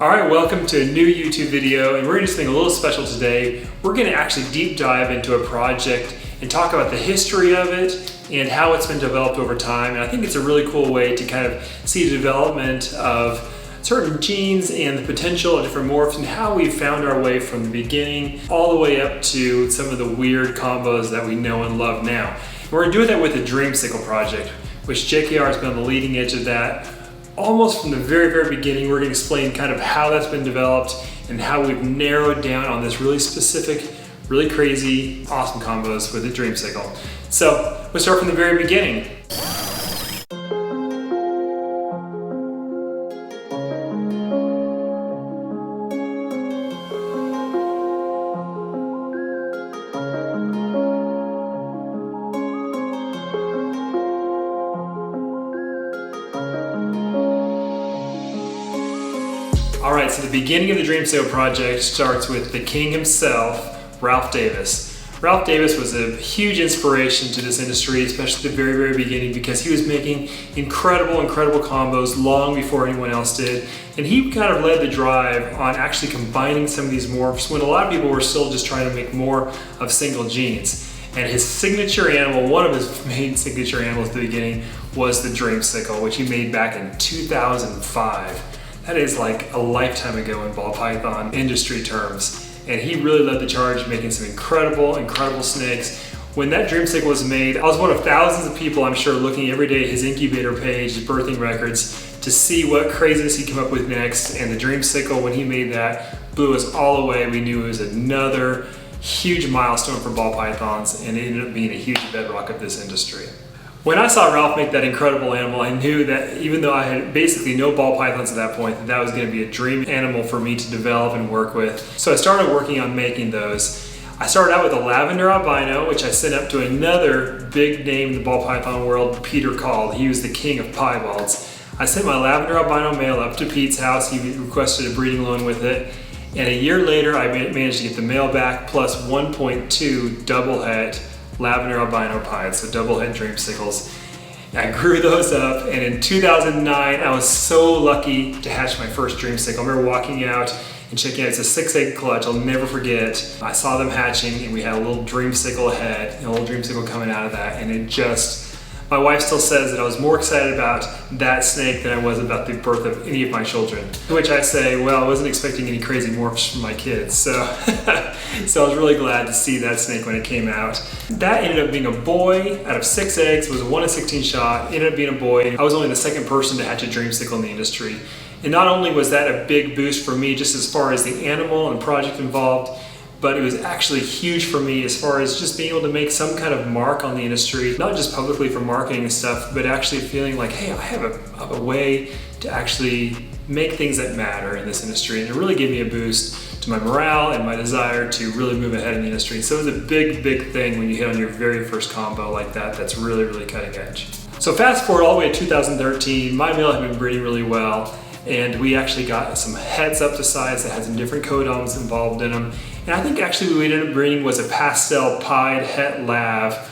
Alright, welcome to a new YouTube video, and we're going to do something a little special today. We're going to actually deep dive into a project and talk about the history of it and how it's been developed over time. And I think it's a really cool way to kind of see the development of certain genes and the potential of different morphs and how we found our way from the beginning all the way up to some of the weird combos that we know and love now. And we're going to do that with the Dreamsicle project, which JKR has been on the leading edge of that. Almost from the very beginning. We're going to explain kind of how that's been developed and how we've narrowed down on this really specific, really crazy, awesome combos with the Dreamsicle. So we'll start from the very beginning. Alright, so the beginning of the Dreamsicle project starts with the king himself, Ralph Davis. Ralph Davis was a huge inspiration to this industry, especially at the very beginning, because he was making incredible combos long before anyone else did. And he kind of led the drive on actually combining some of these morphs when a lot of people were still just trying to make more of single genes. And his signature animal, one of his main signature animals at the beginning, was the Dreamsicle, which he made back in 2005. That is like a lifetime ago in ball python industry terms. And he really led the charge, making some incredible snakes. When that Dreamsicle was made, I was one of thousands of people, I'm sure, looking every day at his incubator page, his birthing records, to see what craziness he'd come up with next. And the Dreamsicle, when he made that, blew us all away. We knew it was another huge milestone for ball pythons, and it ended up being a huge bedrock of this industry. When I saw Ralph make that incredible animal, I knew that even though I had basically no ball pythons at that point, that was going to be a dream animal for me to develop and work with. So I started working on making those. I started out with a lavender albino, which I sent up to another big name in the ball python world, Peter Call. He was the king of piebalds. I sent my lavender albino male up to Pete's house. He requested a breeding loan with it. And a year later, I managed to get the male back plus 1.2 double het lavender albino pies, so double het Dreamsicles. I grew those up, and in 2009 I was so lucky to hatch my first Dreamsicle. I remember walking out and checking out, it's a 6-egg clutch, I'll never forget. I saw them hatching and we had a little Dreamsicle head, and a little Dreamsicle coming out of that, and it just, my wife still says that I was more excited about that snake than I was about the birth of any of my children. To which I say, well, I wasn't expecting any crazy morphs from my kids, so so I was really glad to see that snake when it came out. That ended up being a boy out of 6 eggs. It was a 1 in 16 shot, ended up being a boy. I was only the second person to hatch a Dreamsicle in the industry. And not only was that a big boost for me just as far as the animal and project involved, but it was actually huge for me as far as just being able to make some kind of mark on the industry, not just publicly for marketing and stuff, but actually feeling like, hey, I have a way to actually make things that matter in this industry. And it really gave me a boost to my morale and my desire to really move ahead in the industry. So it was a big thing when you hit on your very first combo like that that's really cutting edge. So fast forward all the way to 2013, my male had been breeding really well, and we actually got some hets up to size that had some different codoms involved in them. And I think actually what we ended up breeding was a pastel pied het lav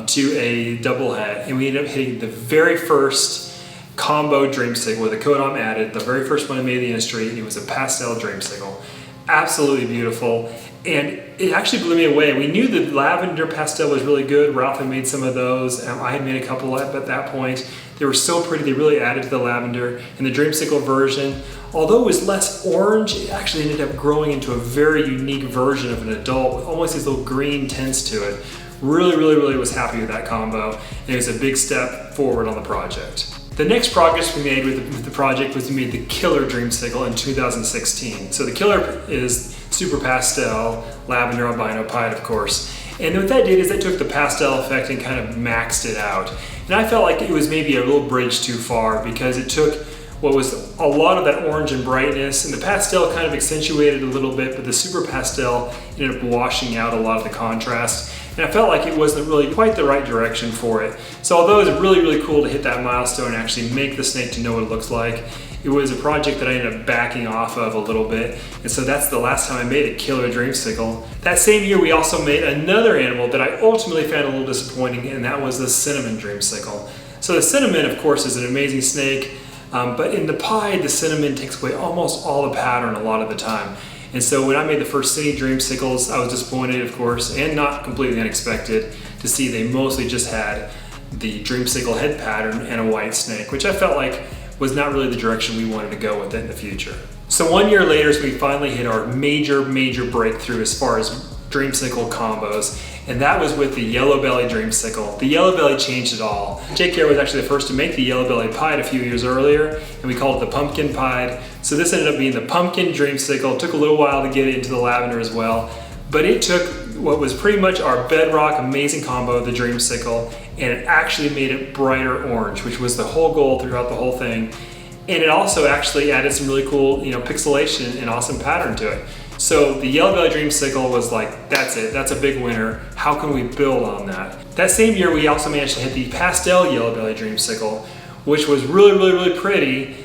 to a double het. And we ended up hitting the very first combo Dreamsicle with a codom added, the very first one I made in the industry. It was a pastel Dreamsicle. Absolutely beautiful. And it actually blew me away. We knew the lavender pastel was really good. Ralph had made some of those. I had made a couple at that point. They were so pretty, they really added to the lavender. And the Dreamsicle version, although it was less orange, it actually ended up growing into a very unique version of an adult with almost these little green tints to it. Really was happy with that combo, and it was a big step forward on the project. The next progress we made with the project was we made the killer Dreamsicle in 2016. So the killer is super pastel, lavender albino pied, of course. And what that did is that took the pastel effect and kind of maxed it out. And I felt like it was maybe a little bridge too far, because it took what was a lot of that orange and brightness, and the pastel kind of accentuated a little bit, but the super pastel ended up washing out a lot of the contrast. And I felt like it wasn't really quite the right direction for it. So although it was really cool to hit that milestone and actually make the snake to know what it looks like, it was a project that I ended up backing off of a little bit. And so that's the last time I made a killer Dreamsicle. That same year we also made another animal that I ultimately found a little disappointing, and that was the cinnamon Dreamsicle. So the cinnamon, of course, is an amazing snake. But in the pied, the cinnamon takes away almost all the pattern a lot of the time. And so when I made the first Cine Dreamsicles, I was disappointed, of course, and not completely unexpected to see they mostly just had the Dreamsicle head pattern and a white snake, which I felt like was not really the direction we wanted to go with it in the future. So 1 year later, we finally hit our major breakthrough as far as Dreamsicle combos, and that was with the Yellowbelly Dreamsicle. The Yellowbelly changed it all. JKR was actually the first to make the Yellowbelly pied a few years earlier, and we called it the Pumpkin Pied. So this ended up being the Pumpkin Dreamsicle. It took a little while to get it into the lavender as well, but it took what was pretty much our bedrock amazing combo, the Dreamsicle, and it actually made it brighter orange, which was the whole goal throughout the whole thing. And it also actually added some really cool, pixelation and awesome pattern to it. So the Yellowbelly Dreamsicle was like, that's it, that's a big winner. How can we build on that? That same year, we also managed to hit the Pastel Yellowbelly Dreamsicle, which was really pretty.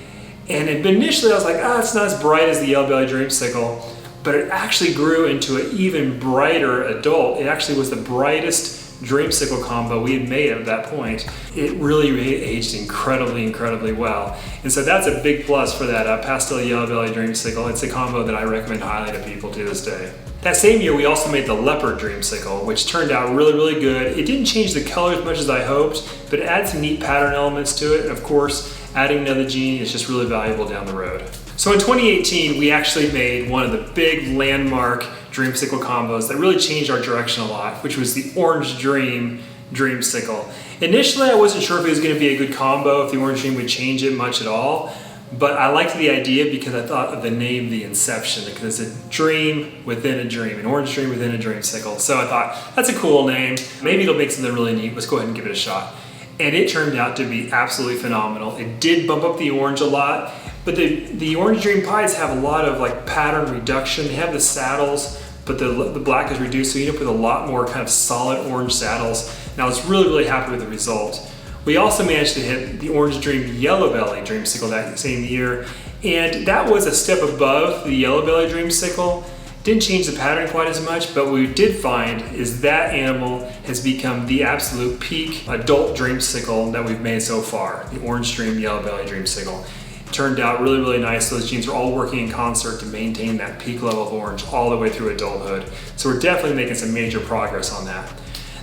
And initially I was like, it's not as bright as the Yellowbelly Dreamsicle, but it actually grew into an even brighter adult. It actually was the brightest Dreamsicle combo we had made at that point. It really aged incredibly well. And so that's a big plus for that Pastel Yellowbelly Dreamsicle. It's a combo that I recommend highly to people to this day. That same year, we also made the Leopard Dreamsicle, which turned out really good. It didn't change the color as much as I hoped, but it added some neat pattern elements to it. And of course, adding another gene is just really valuable down the road. So in 2018, we actually made one of the big landmark Dreamsicle combos that really changed our direction a lot, which was the Orange Dream Dreamsicle. Initially, I wasn't sure if it was going to be a good combo, if the Orange Dream would change it much at all, but I liked the idea because I thought of the name, the Inception, because it's a dream within a dream, an orange dream within a dreamsicle. So I thought, that's a cool name. Maybe it'll make something really neat. Let's go ahead and give it a shot. And it turned out to be absolutely phenomenal. It did bump up the orange a lot, but the Orange Dream pies have a lot of like pattern reduction. They have the saddles, but the black is reduced, so you end up with a lot more kind of solid orange saddles. And I was really happy with the result. We also managed to hit the Orange Dream Yellowbelly Dreamsicle that same year, and that was a step above the Yellowbelly Dreamsicle. Didn't change the pattern quite as much, but what we did find is that animal has become the absolute peak adult Dreamsicle that we've made so far, the Orange Dream Yellowbelly Dreamsicle. Turned out really nice. Those genes are all working in concert to maintain that peak level of orange all the way through adulthood. So we're definitely making some major progress on that.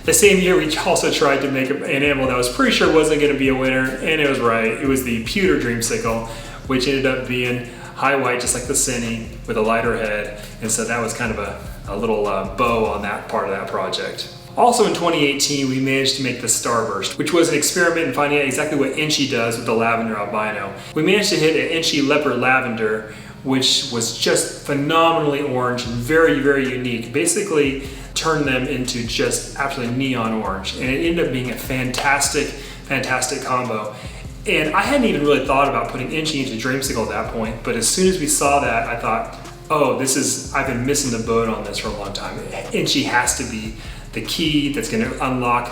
The same year, we also tried to make an animal that I was pretty sure wasn't going to be a winner, and it was right. It was the Pewter Dreamsicle, which ended up being high white, just like the Cine, with a lighter head. And so that was kind of a little bow on that part of that project. Also in 2018, we managed to make the Starburst, which was an experiment in finding out exactly what Enchi does with the lavender albino. We managed to hit an Enchi leopard lavender, which was just phenomenally orange and very unique. Basically turned them into just absolutely neon orange, and it ended up being a fantastic combo. And I hadn't even really thought about putting Enchi into Dreamsicle at that point, but as soon as we saw that, I thought, oh, I've been missing the boat on this for a long time. Enchi has to be the key that's going to unlock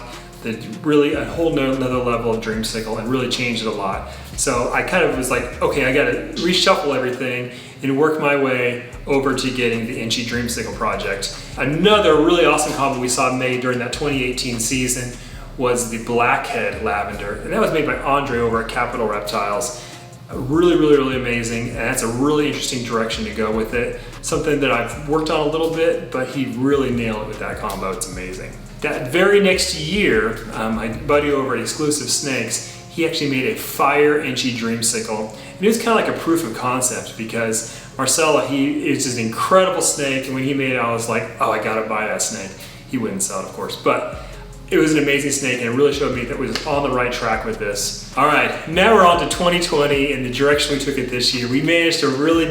a whole nother level of Dreamsicle and really change it a lot. So I kind of was like, okay, I got to reshuffle everything and work my way over to getting the Enchi Dreamsicle project. Another really awesome combo we saw made during that 2018 season was the Blackhead Lavender, and that was made by Andre over at Capital Reptiles. Really amazing, and that's a really interesting direction to go with it. Something that I've worked on a little bit, but he really nailed it with that combo. It's amazing. That very next year, my buddy over at Exclusive Snakes, he actually made a Fire Enchi Dreamsicle, and it was kind of like a proof of concept because Marcelo, he is just an incredible snake, and when he made it, I was like, oh, I gotta buy that snake. He wouldn't sell it, of course, but it was an amazing snake, and it really showed me that we was on the right track with this. All right, now we're on to 2020 and the direction we took it this year. We managed to really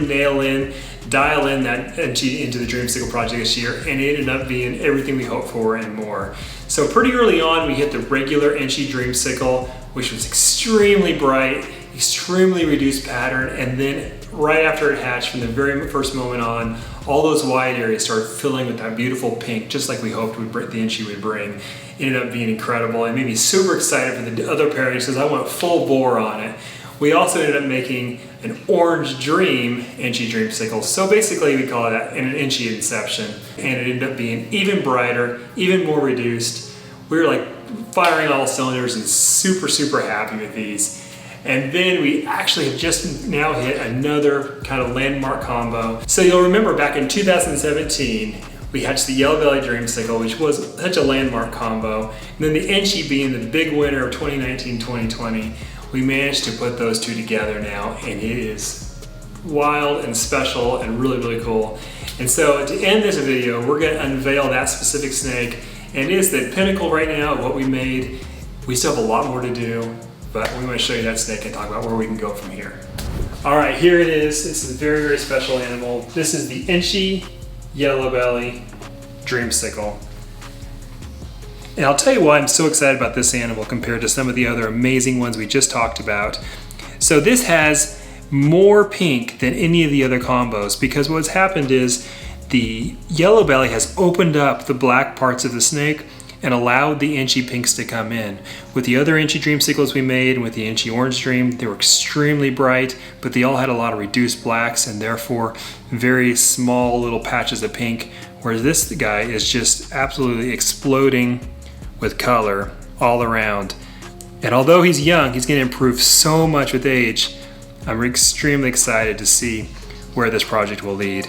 dial in that Enchi into the Dreamsicle project this year, and it ended up being everything we hoped for and more. So pretty early on, we hit the regular Enchi Dreamsicle, which was extremely bright, extremely reduced pattern, and then right after it hatched, from the very first moment on, all those wide areas started filling with that beautiful pink, just like we hoped the Enchi would bring. It ended up being incredible. It made me super excited for the other pairings because I went full bore on it. We also ended up making an Orange Dream Enchi Dreamsicle. So basically we call it an Enchi Inception, and it ended up being even brighter, even more reduced. We were like firing all cylinders and super happy with these. And then we actually have just now hit another kind of landmark combo. So you'll remember back in 2017, we hatched the Yellowbelly Dreamsicle, which was such a landmark combo. And then the Enchi being the big winner of 2019-2020. We managed to put those two together now, and it is wild and special and really, really cool. And so to end this video, we're gonna unveil that specific snake, and it is the pinnacle right now of what we made. We still have a lot more to do, but we want to show you that snake and talk about where we can go from here. All right, here it is. This is a very, very special animal. This is the Enchi Yellowbelly Dreamsicle. And I'll tell you why I'm so excited about this animal compared to some of the other amazing ones we just talked about. So this has more pink than any of the other combos, because what's happened is the Yellowbelly has opened up the black parts of the snake and allowed the Enchi pinks to come in. With the other Enchi Dreamsicles we made, and with the Enchi Orange Dream, they were extremely bright, but they all had a lot of reduced blacks and therefore very small little patches of pink, whereas this guy is just absolutely exploding with color all around. And although he's young, he's gonna improve so much with age. I'm extremely excited to see where this project will lead.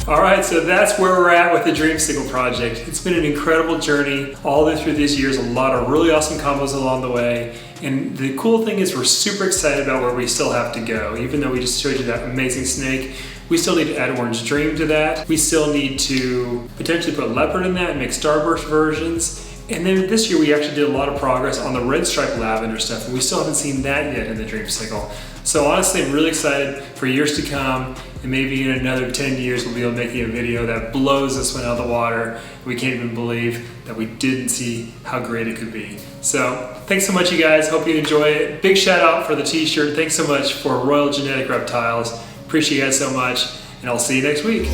All right, so that's where we're at with the Dreamsicle project. It's been an incredible journey all through these years, a lot of really awesome combos along the way. And the cool thing is we're super excited about where we still have to go. Even though we just showed you that amazing snake, we still need to add Orange Dream to that. We still need to potentially put Leopard in that and make Starburst versions. And then this year we actually did a lot of progress on the red stripe lavender stuff, and we still haven't seen that yet in the Dreamsicle. So honestly, I'm really excited for years to come, and maybe in another 10 years we'll be able to make a video that blows this one out of the water. We can't even believe that we didn't see how great it could be. So thanks so much, you guys. Hope you enjoy it. Big shout out for the t-shirt. Thanks so much for Royal Genetic Reptiles. Appreciate you guys so much, and I'll see you next week.